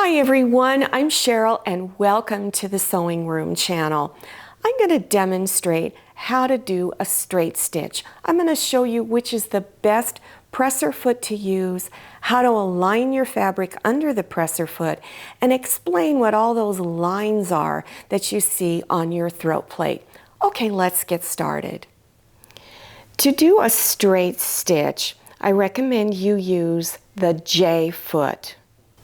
Hi everyone, I'm Cheryl and welcome to the Sewing Room channel. I'm going to demonstrate how to do a straight stitch. I'm going to show you which is the best presser foot to use, how to align your fabric under the presser foot, and explain what all those lines are that you see on your throat plate. Okay, let's get started. To do a straight stitch, I recommend you use the J foot.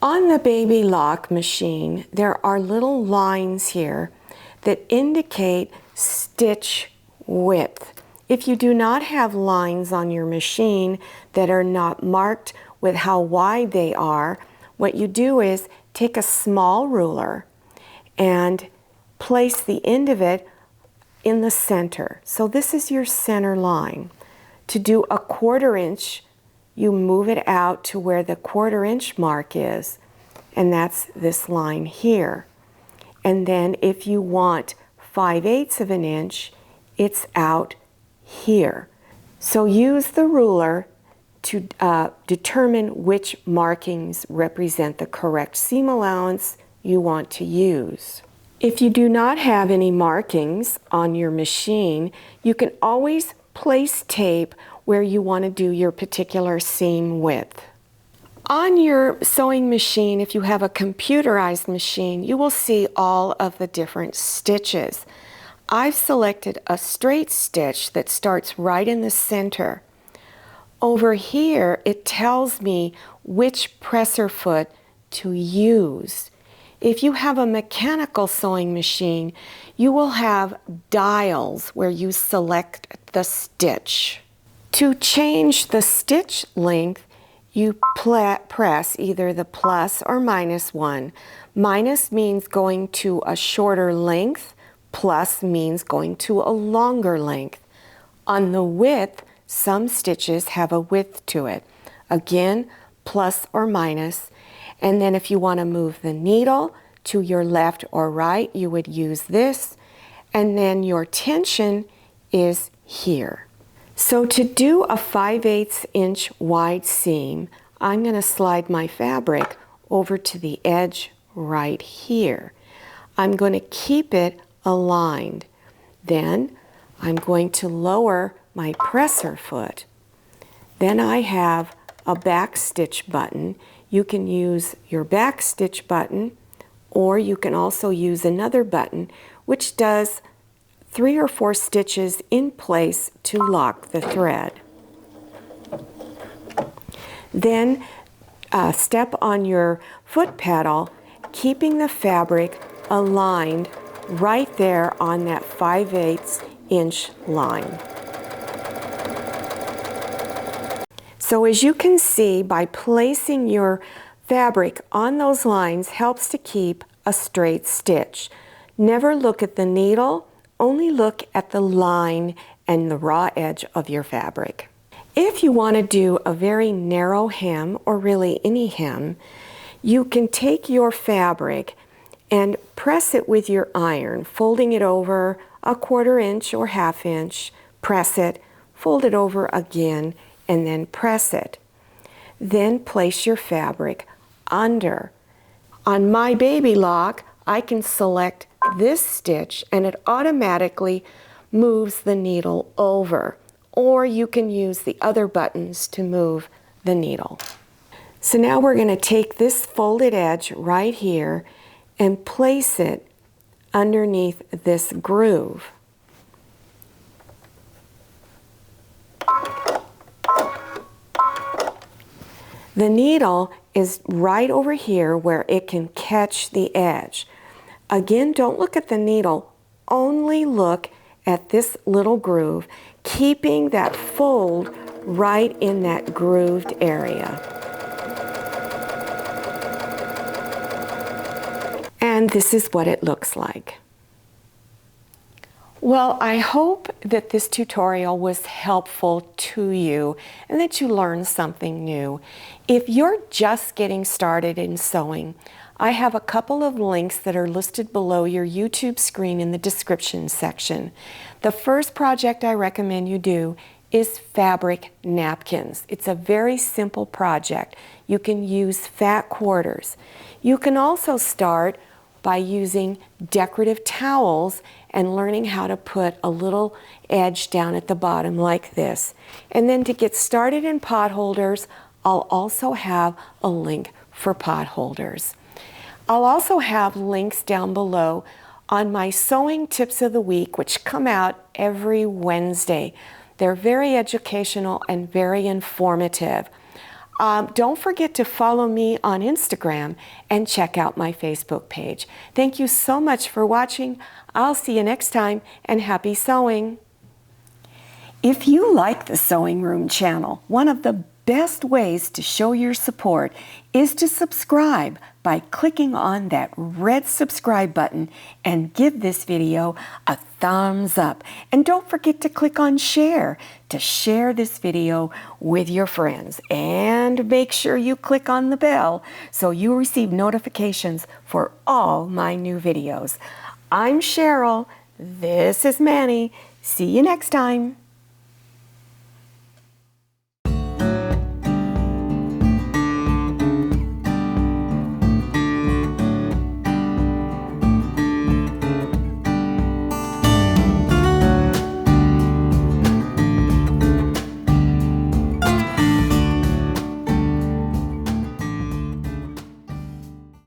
On the Baby Lock machine, there are little lines here that indicate stitch width. If you do not have lines on your machine that are not marked with how wide they are, what you do is take a small ruler and place the end of it in the center. So this is your center line. To do a 1/4 inch, you move it out to where the 1/4 inch mark is, and that's this line here. And then if you want 5/8 of an inch, it's out here. So use the ruler to determine which markings represent the correct seam allowance you want to use. If you do not have any markings on your machine, you can always place tape where you want to do your particular seam width. On your sewing machine, if you have a computerized machine, you will see all of the different stitches. I've selected a straight stitch that starts right in the center. Over here, it tells me which presser foot to use. If you have a mechanical sewing machine, you will have dials where you select the stitch. To change the stitch length, you press either the plus or -1. Minus means going to a shorter length, plus means going to a longer length. On the width, some stitches have a width to it. Again, plus or minus. And then if you want to move the needle to your left or right, you would use this. And then your tension is here. So to do a 5/8 inch wide seam, I'm going to slide my fabric over to the edge right here. I'm going to keep it aligned. Then I'm going to lower my presser foot. Then I have a back stitch button. You can use your back stitch button, or you can also use another button which does 3 or 4 stitches in place to lock the thread. Then step on your foot pedal, keeping the fabric aligned right there on that 5/8 inch line. So as you can see, by placing your fabric on those lines helps to keep a straight stitch. Never look at the needle, only look at the line and the raw edge of your fabric. If you want to do a very narrow hem, or really any hem, you can take your fabric and press it with your iron, folding it over a 1/4 inch or 1/2 inch, press it, fold it over again, and then press it. Then place your fabric under. On my Baby Lock, I can select this stitch and it automatically moves the needle over, or you can use the other buttons to move the needle. So now we're going to take this folded edge right here and place it underneath this groove. The needle is right over here where it can catch the edge. Again, don't look at the needle, only look at this little groove, keeping that fold right in that grooved area. And this is what it looks like. Well, I hope that this tutorial was helpful to you and that you learned something new. If you're just getting started in sewing, I have a couple of links that are listed below your YouTube screen in the description section. The first project I recommend you do is fabric napkins. It's a very simple project. You can use fat quarters. You can also start by using decorative towels and learning how to put a little edge down at the bottom like this. And then to get started in pot holders, I'll also have a link for pot holders. I'll also have links down below on my sewing tips of the week, which come out every Wednesday. They're very educational and very informative. Don't forget to follow me on Instagram and check out my Facebook page. Thank you so much for watching. I'll see you next time, and happy sewing. If you like the Sewing Room channel, one of the best ways to show your support is to subscribe by clicking on that red subscribe button and give this video a thumbs up. And don't forget to click on share to share this video with your friends. And make sure you click on the bell so you receive notifications for all my new videos. I'm Cheryl. This is Manny. See you next time.